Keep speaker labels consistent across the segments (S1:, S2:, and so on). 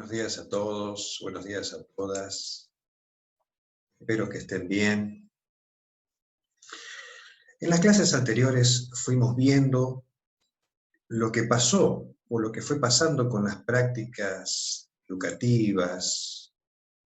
S1: Buenos días a todos, buenos días a todas. Espero que estén bien. En las clases anteriores fuimos viendo lo que pasó o lo que fue pasando con las prácticas educativas,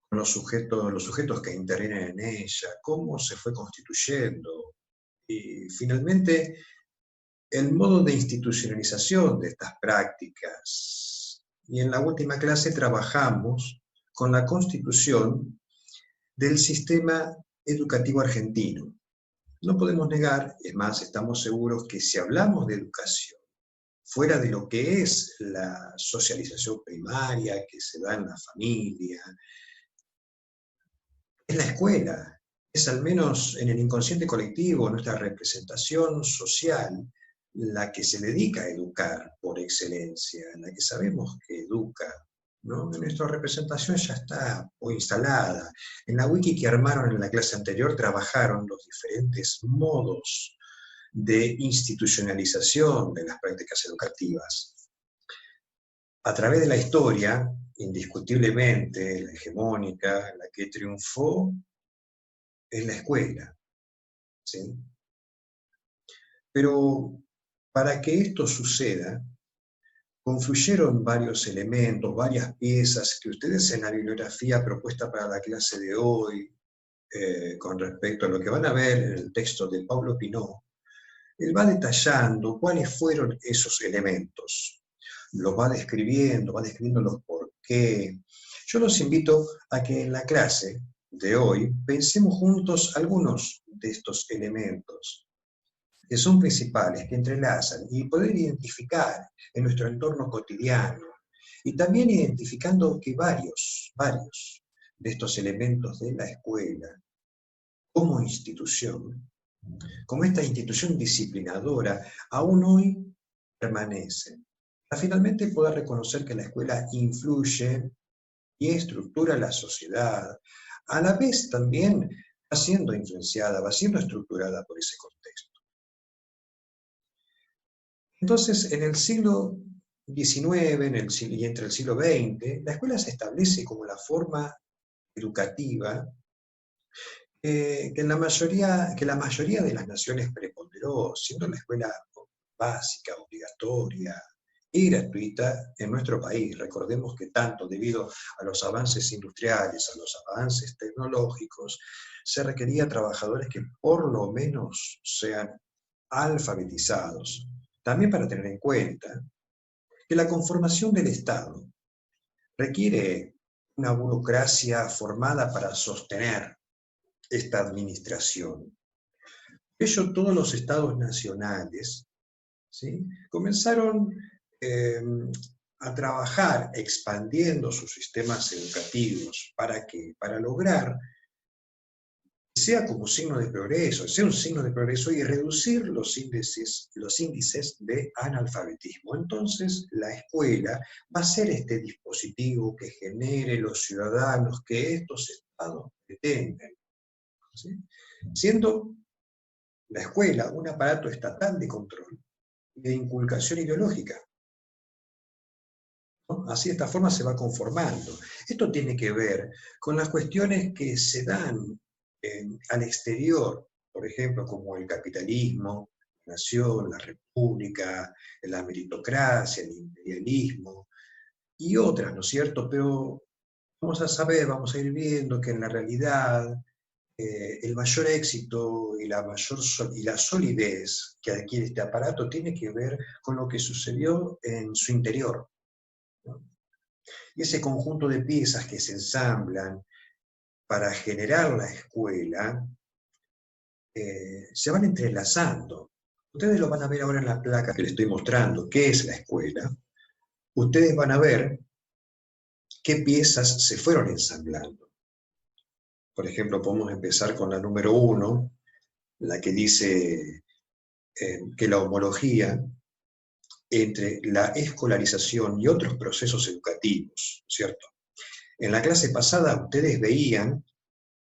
S1: con los sujetos que intervienen en ella, cómo se fue constituyendo y finalmente el modo de institucionalización de estas prácticas. Y en la última clase trabajamos con la constitución del sistema educativo argentino. No podemos negar, es más, estamos seguros que si hablamos de educación, fuera de lo que es la socialización primaria que se da en la familia, es la escuela, es al menos en el inconsciente colectivo, nuestra representación social, la que se dedica a educar por excelencia, la que sabemos que educa, ¿no? Nuestra representación ya está instalada. En la wiki que armaron en la clase anterior trabajaron los diferentes modos de institucionalización de las prácticas educativas. A través de la historia, indiscutiblemente, la hegemónica, la que triunfó, es la escuela, ¿sí? Pero para que esto suceda, confluyeron varios elementos, varias piezas que ustedes en la bibliografía propuesta para la clase de hoy, con respecto a lo que van a ver en el texto de Paulo Pinot, él va detallando cuáles fueron esos elementos, los va describiendo los por qué. Yo los invito a que en la clase de hoy pensemos juntos algunos de estos elementos que son principales, que entrelazan, y poder identificar en nuestro entorno cotidiano, y también identificando que varios de estos elementos de la escuela, como institución, como esta institución disciplinadora, aún hoy permanecen. Para finalmente poder reconocer que la escuela influye y estructura la sociedad, a la vez también va siendo influenciada, va siendo estructurada por ese contexto. Entonces, en el siglo XIX y entre el siglo XX, la escuela se establece como la forma educativa que la mayoría de las naciones preponderó, siendo la escuela básica, obligatoria y gratuita en nuestro país. Recordemos que tanto debido a los avances industriales, a los avances tecnológicos, se requería trabajadores que por lo menos sean alfabetizados. También para tener en cuenta que la conformación del Estado requiere una burocracia formada para sostener esta administración. Por ello, todos los estados nacionales, ¿sí?, comenzaron a trabajar expandiendo sus sistemas educativos. ¿Para qué? Para lograr que sea como signo de progreso, sea un signo de progreso y reducir los índices de analfabetismo. Entonces, la escuela va a ser este dispositivo que genere los ciudadanos que estos estados pretenden, ¿sí?, siendo la escuela un aparato estatal de control y de inculcación ideológica, ¿no? Así, de esta forma se va conformando. Esto tiene que ver con las cuestiones que se dan al exterior, por ejemplo, como el capitalismo, la nación, la república, la meritocracia, el imperialismo, y otras, ¿no es cierto? Pero vamos a ir viendo que en la realidad el mayor éxito y la solidez que adquiere este aparato tiene que ver con lo que sucedió en su interior, ¿no? Y ese conjunto de piezas que se ensamblan para generar la escuela se van entrelazando. Ustedes lo van a ver ahora en la placa que les estoy mostrando, qué es la escuela. Ustedes van a ver qué piezas se fueron ensamblando. Por ejemplo, podemos empezar con la número 1, la que dice que la homología entre la escolarización y otros procesos educativos, ¿cierto? En la clase pasada ustedes veían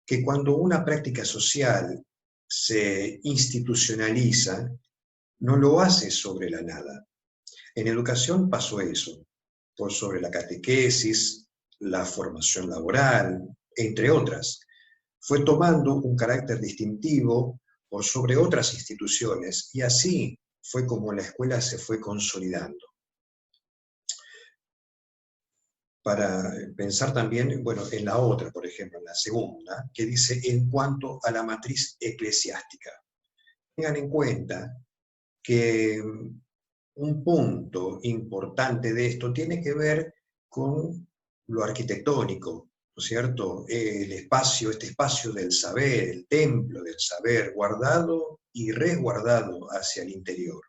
S1: que cuando una práctica social se institucionaliza, no lo hace sobre la nada. En educación pasó eso, por sobre la catequesis, la formación laboral, entre otras, fue tomando un carácter distintivo por sobre otras instituciones, y así fue como la escuela se fue consolidando. Para pensar también, bueno, en la otra, por ejemplo, en la segunda, que dice en cuanto a la matriz eclesiástica. Tengan en cuenta que un punto importante de esto tiene que ver con lo arquitectónico, ¿no es cierto? El espacio, este espacio del saber, el templo del saber, guardado y resguardado hacia el interior.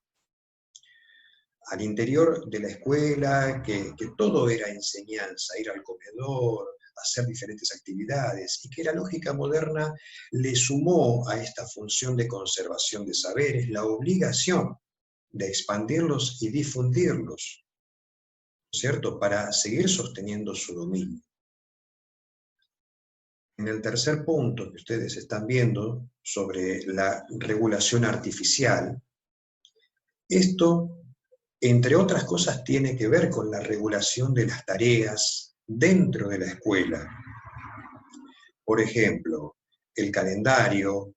S1: Al interior de la escuela, que todo era enseñanza, ir al comedor, hacer diferentes actividades, y que la lógica moderna le sumó a esta función de conservación de saberes la obligación de expandirlos y difundirlos, ¿cierto? Para seguir sosteniendo su dominio. En el tercer punto que ustedes están viendo sobre la regulación artificial, esto, entre otras cosas, tiene que ver con la regulación de las tareas dentro de la escuela. Por ejemplo, el calendario,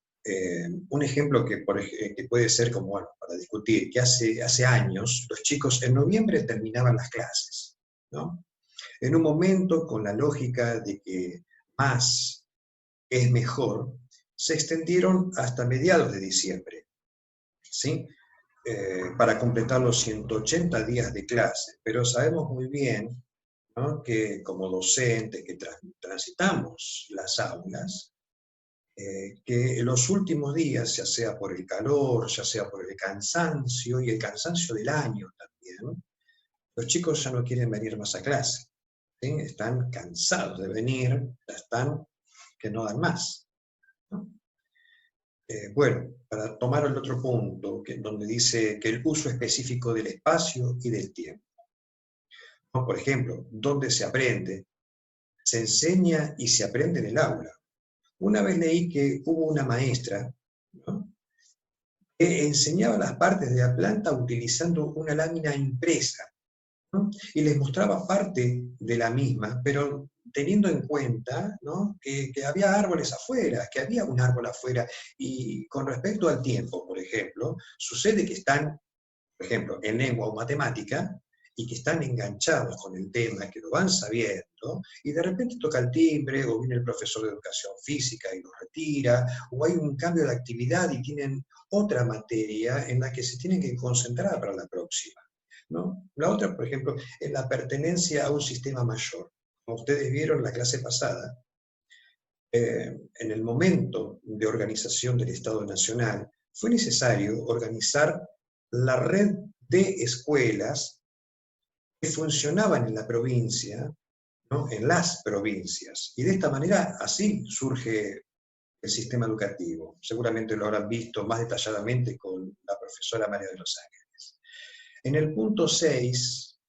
S1: un ejemplo que puede ser como, bueno, para discutir, que hace años los chicos en noviembre terminaban las clases, ¿no? En un momento, con la lógica de que más es mejor, se extendieron hasta mediados de diciembre, ¿sí? Para completar los 180 días de clase. Pero sabemos muy bien, ¿no?, que como docentes que transitamos las aulas, que en los últimos días, ya sea por el calor, ya sea por el cansancio, y el cansancio del año también, los chicos ya no quieren venir más a clase, ¿sí? Están cansados de venir, ya están que no dan más, ¿no? Bueno, para tomar el otro punto, donde dice que el uso específico del espacio y del tiempo, ¿no? Por ejemplo, ¿dónde se aprende? Se enseña y se aprende en el aula. Una vez leí que hubo una maestra, ¿no?, que enseñaba las partes de la planta utilizando una lámina impresa, ¿no?, y les mostraba parte de la misma, pero teniendo en cuenta, ¿no?, que había árboles afuera, que había un árbol afuera, y con respecto al tiempo, por ejemplo, sucede que están, por ejemplo, en lengua o matemática, y que están enganchados con el tema, que lo van sabiendo, y de repente toca el timbre, o viene el profesor de educación física y los retira, o hay un cambio de actividad y tienen otra materia en la que se tienen que concentrar para la próxima, ¿no? La otra, por ejemplo, es la pertenencia a un sistema mayor. Como ustedes vieron en la clase pasada, en el momento de organización del Estado Nacional, fue necesario organizar la red de escuelas que funcionaban en la provincia, ¿no?, en las provincias. Y de esta manera, así surge el sistema educativo. Seguramente lo habrán visto más detalladamente con la profesora María de los Ángeles. En el punto 6,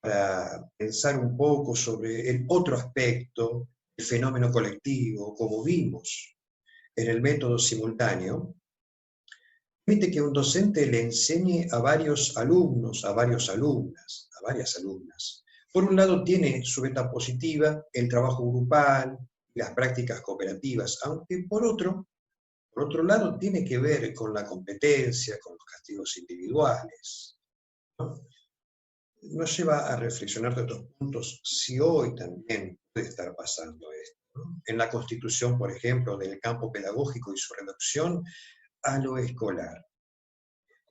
S1: para pensar un poco sobre el otro aspecto, el fenómeno colectivo, como vimos en el método simultáneo, permite que un docente le enseñe a varios alumnos, a varias alumnas. Por un lado tiene su beta positiva el trabajo grupal y las prácticas cooperativas, aunque por otro lado tiene que ver con la competencia, con los castigos individuales, ¿no? Nos lleva a reflexionar de otros puntos si hoy también puede estar pasando esto, ¿no? En la constitución, por ejemplo, del campo pedagógico y su reducción a lo escolar.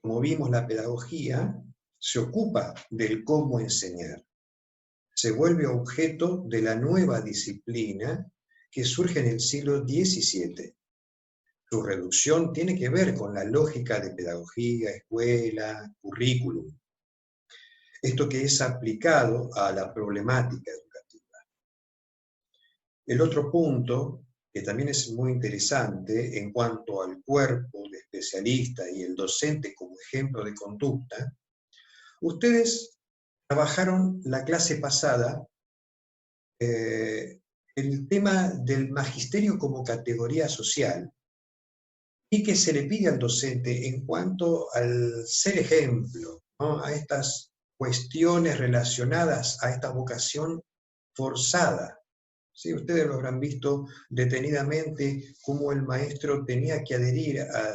S1: Como vimos, la pedagogía se ocupa del cómo enseñar. Se vuelve objeto de la nueva disciplina que surge en el siglo XVII. Su reducción tiene que ver con la lógica de pedagogía, escuela, currículum. Esto que es aplicado a la problemática educativa. El otro punto, que también es muy interesante en cuanto al cuerpo de especialistas y el docente como ejemplo de conducta, ustedes trabajaron la clase pasada el tema del magisterio como categoría social, y que se le pide al docente en cuanto al ser ejemplo, ¿no?, a estas cuestiones relacionadas a esta vocación forzada. ¿Sí? Ustedes lo habrán visto detenidamente cómo el maestro tenía que adherir a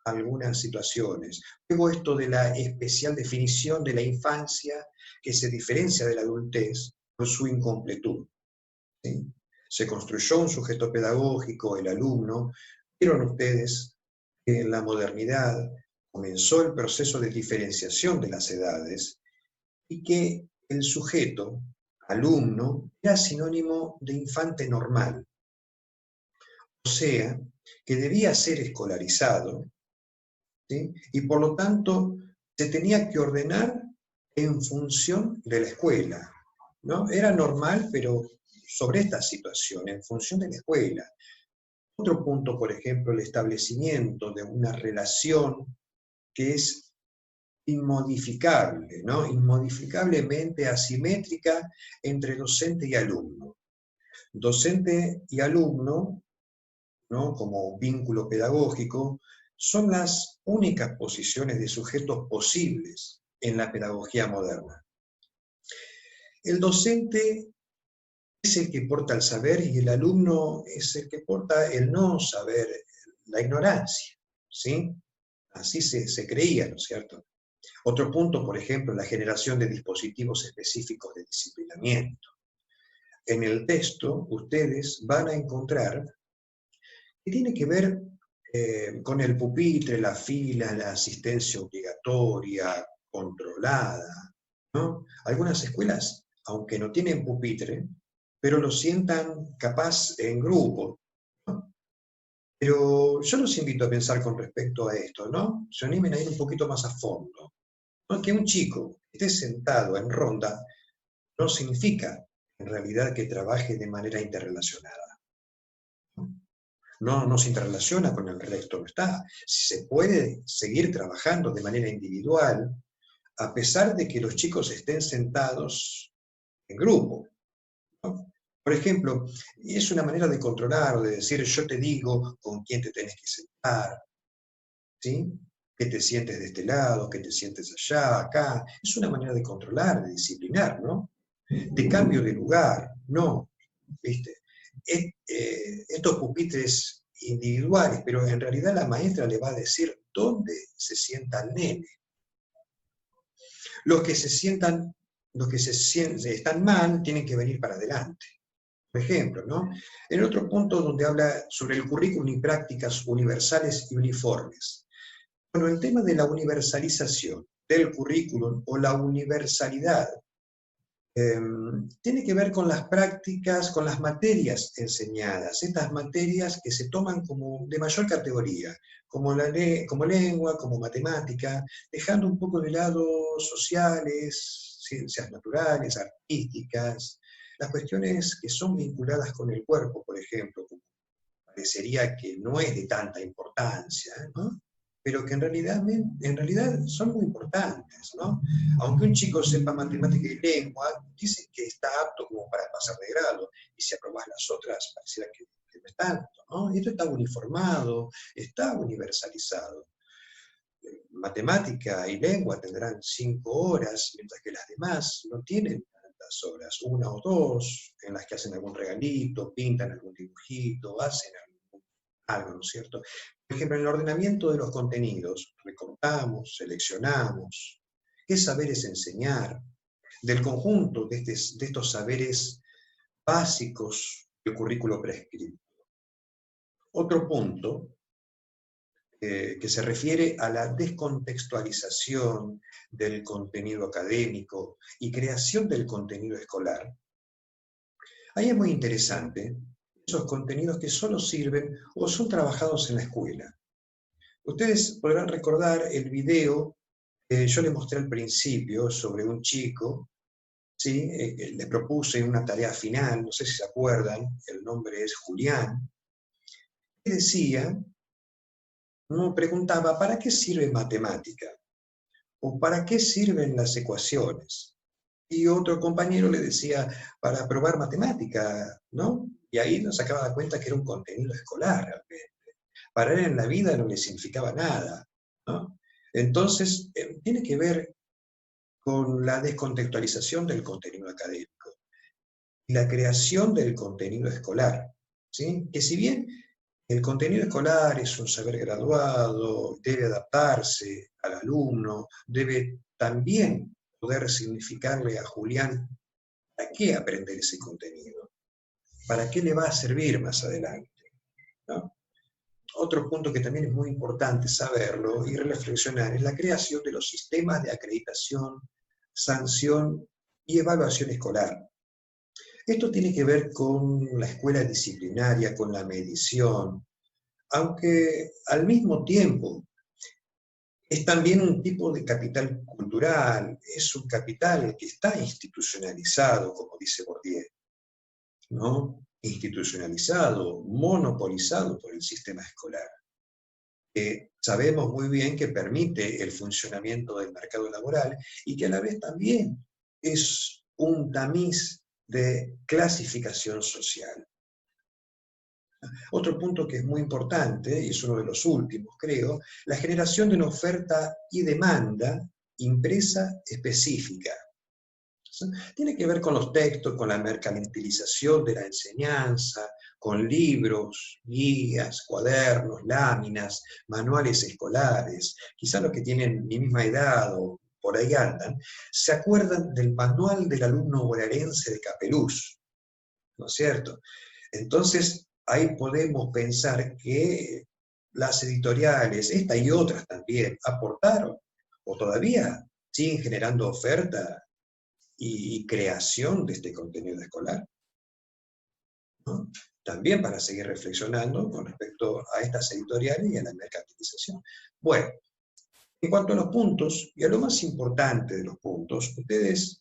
S1: algunas situaciones. Luego esto de la especial definición de la infancia que se diferencia de la adultez por su incompletud. ¿Sí? Se construyó un sujeto pedagógico, el alumno. Vieron ustedes que en la modernidad comenzó el proceso de diferenciación de las edades y que el sujeto, alumno, era sinónimo de infante normal, o sea, que debía ser escolarizado, ¿sí? Y por lo tanto se tenía que ordenar en función de la escuela, ¿no? Era normal, pero sobre esta situación, en función de la escuela. Otro punto, por ejemplo, el establecimiento de una relación que es inmodificable, ¿no? Inmodificablemente asimétrica entre docente y alumno. Docente y alumno, ¿no? Como vínculo pedagógico, son las únicas posiciones de sujetos posibles en la pedagogía moderna. El docente es el que porta el saber y el alumno es el que porta el no saber, la ignorancia, ¿sí? Así se creía, ¿no es cierto? Otro punto, por ejemplo, la generación de dispositivos específicos de disciplinamiento. En el texto, ustedes van a encontrar que tiene que ver con el pupitre, la fila, la asistencia obligatoria, controlada, ¿no? Algunas escuelas, aunque no tienen pupitre, pero lo sientan capaz en grupo, ¿no? Pero yo los invito a pensar con respecto a esto, ¿no? Se animen a ir un poquito más a fondo, ¿no? Que un chico esté sentado en ronda no significa en realidad que trabaje de manera interrelacionada. No se interrelaciona con el resto, no está. Se puede seguir trabajando de manera individual, a pesar de que los chicos estén sentados en grupo, ¿no? Por ejemplo, es una manera de controlar o de decir, yo te digo con quién te tenés que sentar, ¿sí? Que te sientes de este lado, que te sientes allá, acá. Es una manera de controlar, de disciplinar, ¿no? De cambio de lugar, no, ¿viste? Estos pupitres individuales, pero en realidad la maestra le va a decir dónde se sienta el nene. Los que se sientan, están mal, tienen que venir para adelante. Por ejemplo, ¿no? En otro punto donde habla sobre el currículum y prácticas universales y uniformes. Bueno, el tema de la universalización del currículum o la universalidad tiene que ver con las prácticas, con las materias enseñadas, estas materias que se toman como de mayor categoría, como lengua, como matemática, dejando un poco de lado sociales, ciencias naturales, artísticas, las cuestiones que son vinculadas con el cuerpo, por ejemplo, como parecería que no es de tanta importancia, ¿no? Pero que en realidad son muy importantes, ¿no? Aunque un chico sepa matemática y lengua, dicen que está apto como para pasar de grado, y si aprobás las otras, pareciera que no es tanto, ¿no? Esto está uniformado, está universalizado. Matemática y lengua tendrán 5 horas, mientras que las demás no tienen tantas horas, 1 o 2, en las que hacen algún regalito, pintan algún dibujito, hacen algo, ¿no es cierto? Por ejemplo, en el ordenamiento de los contenidos, recortamos, seleccionamos, qué saberes enseñar, del conjunto de estos saberes básicos del currículo prescrito. Otro punto que se refiere a la descontextualización del contenido académico y creación del contenido escolar. Ahí es muy interesante esos contenidos que solo sirven o son trabajados en la escuela. Ustedes podrán recordar el video que yo les mostré al principio sobre un chico, ¿sí? Le propuse una tarea final, no sé si se acuerdan, el nombre es Julián, que decía, no preguntaba, ¿para qué sirve matemática? ¿O para qué sirven las ecuaciones? Y otro compañero le decía, para probar matemática, ¿no? Y ahí nos sacaba cuenta que era un contenido escolar realmente. Para él en la vida no le significaba nada, ¿no? Entonces, tiene que ver con la descontextualización del contenido académico. y la creación del contenido escolar, ¿sí? Que si bien el contenido escolar es un saber graduado, debe adaptarse al alumno, debe también poder significarle a Julián para qué aprender ese contenido, para qué le va a servir más adelante, ¿no? Otro punto que también es muy importante saberlo y reflexionar es la creación de los sistemas de acreditación, sanción y evaluación escolar. Esto tiene que ver con la escuela disciplinaria, con la medición, aunque al mismo tiempo es también un tipo de capital cultural, es un capital que está institucionalizado, como dice Bourdieu, ¿no? Institucionalizado, monopolizado por el sistema escolar. Sabemos muy bien que permite el funcionamiento del mercado laboral y que a la vez también es un tamiz de clasificación social. Otro punto que es muy importante, y es uno de los últimos, creo, la generación de una oferta y demanda impresa específica. Tiene que ver con los textos, con la mercantilización de la enseñanza, con libros, guías, cuadernos, láminas, manuales escolares. Quizá los que tienen mi misma edad o por ahí andan, se acuerdan del manual del alumno bonaerense de Capeluz, ¿no es cierto? Entonces, ahí podemos pensar que las editoriales, esta y otras también, aportaron o todavía siguen generando oferta y creación de este contenido escolar, ¿no? También para seguir reflexionando con respecto a estas editoriales y a la mercantilización. Bueno, en cuanto a los puntos, y a lo más importante de los puntos, ustedes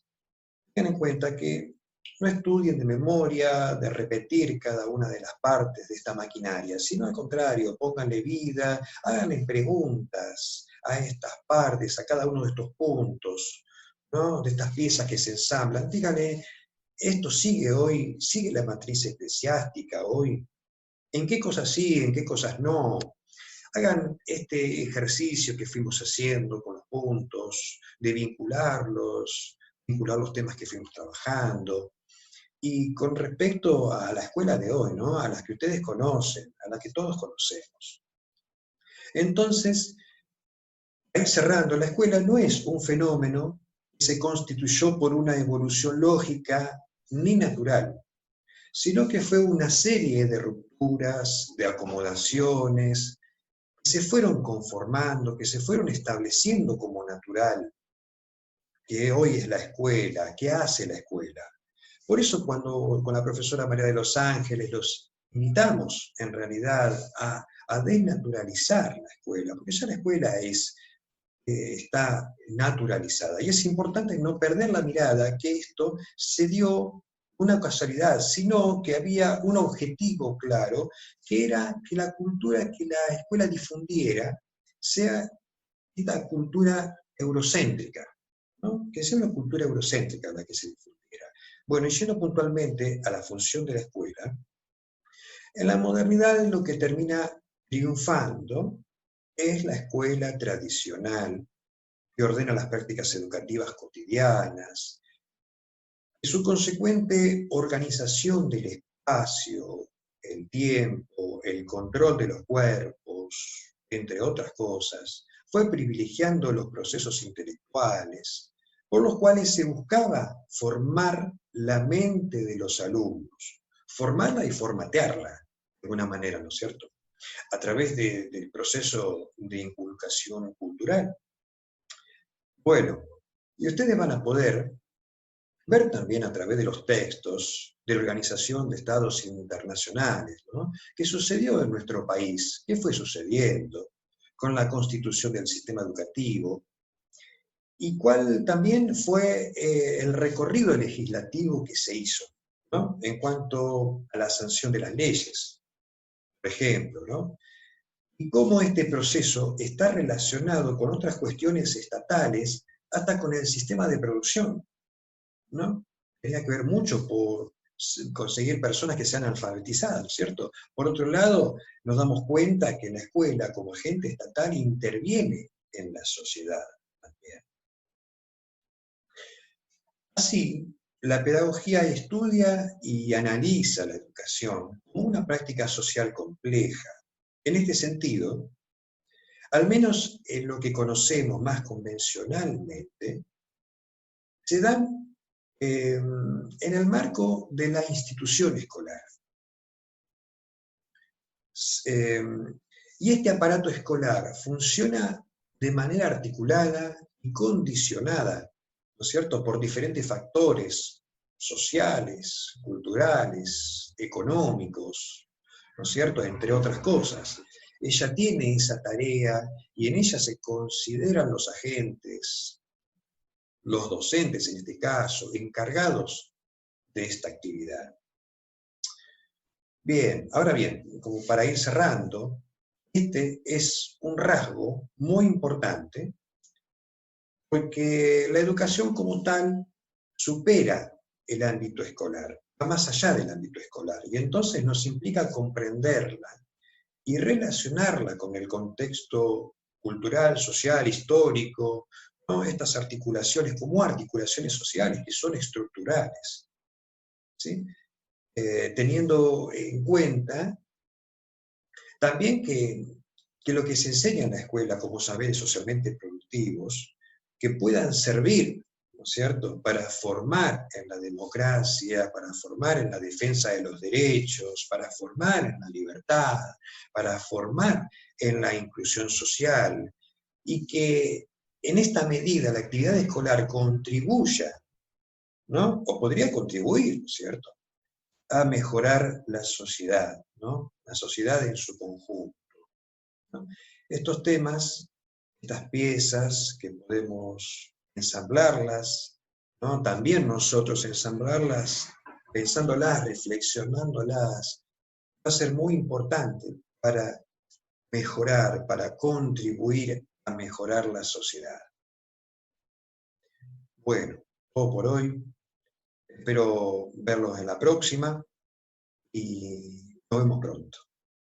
S1: tengan en cuenta que no estudien de memoria, de repetir cada una de las partes de esta maquinaria, sino al contrario, pónganle vida, háganle preguntas a estas partes, a cada uno de estos puntos, ¿no? De estas piezas que se ensamblan. Díganle, esto sigue hoy, sigue la matriz eclesiástica hoy, ¿en qué cosas sí, en qué cosas no? Hagan este ejercicio que fuimos haciendo con los puntos, de vincular los temas que fuimos trabajando. Y con respecto a la escuela de hoy, ¿no? A las que ustedes conocen, a las que todos conocemos. Entonces, ahí cerrando, la escuela no es un fenómeno que se constituyó por una evolución lógica ni natural, sino que fue una serie de rupturas, de acomodaciones, que se fueron conformando, que se fueron estableciendo como natural, que hoy es la escuela, que hace la escuela. Por eso cuando con la profesora María de los Ángeles los invitamos en realidad a desnaturalizar la escuela, porque ya la escuela está naturalizada. Y es importante no perder la mirada que esto se dio una casualidad, sino que había un objetivo claro, que era que la cultura que la escuela difundiera sea esta cultura eurocéntrica, ¿no? Que sea una cultura eurocéntrica la que se difundiera. Bueno, y yendo puntualmente a la función de la escuela, en la modernidad lo que termina triunfando es la escuela tradicional, que ordena las prácticas educativas cotidianas, y su consecuente organización del espacio, el tiempo, el control de los cuerpos, entre otras cosas, fue privilegiando los procesos intelectuales, por los cuales se buscaba formar la mente de los alumnos, formarla y formatearla, de alguna manera, ¿no es cierto?, a través del proceso de inculcación cultural. Bueno, y ustedes van a poder ver también a través de los textos de la Organización de Estados Internacionales, ¿no?, qué sucedió en nuestro país, qué fue sucediendo con la constitución del sistema educativo, y cuál también fue el recorrido legislativo que se hizo, ¿no?, en cuanto a la sanción de las leyes, por ejemplo, ¿no?, y cómo este proceso está relacionado con otras cuestiones estatales, hasta con el sistema de producción, ¿no? Tenía que ver mucho por conseguir personas que sean alfabetizadas, ¿cierto? Por otro lado, nos damos cuenta que la escuela, como agente estatal, interviene en la sociedad también. Así, la pedagogía estudia y analiza la educación como una práctica social compleja. En este sentido, al menos en lo que conocemos más convencionalmente, se dan en el marco de la institución escolar. Eh, y este aparato escolar funciona de manera articulada y condicionada, ¿no es cierto?, por diferentes factores sociales, culturales, económicos, ¿no es cierto?, entre otras cosas. Ella tiene esa tarea y en ella se consideran los agentes, los docentes en este caso, encargados de esta actividad. Bien, ahora bien, como para ir cerrando, este es un rasgo muy importante porque la educación como tal supera el ámbito escolar, va más allá del ámbito escolar y entonces nos implica comprenderla y relacionarla con el contexto cultural, social, histórico, ¿no? Estas articulaciones como articulaciones sociales que son estructurales, ¿sí? Teniendo en cuenta también que lo que se enseña en la escuela como saberes socialmente productivos, que puedan servir, ¿no es cierto?, para formar en la democracia, para formar en la defensa de los derechos, para formar en la libertad, para formar en la inclusión social, y que en esta medida la actividad escolar contribuya, ¿no?, o podría contribuir, ¿no es cierto?, a mejorar la sociedad, ¿no?, la sociedad en su conjunto, ¿no? Estos temas, estas piezas que podemos ensamblarlas, ¿no?, también nosotros ensamblarlas, pensándolas, reflexionándolas, va a ser muy importante para mejorar, para contribuir a mejorar la sociedad. Bueno, todo por hoy. Espero verlos en la próxima y nos vemos pronto.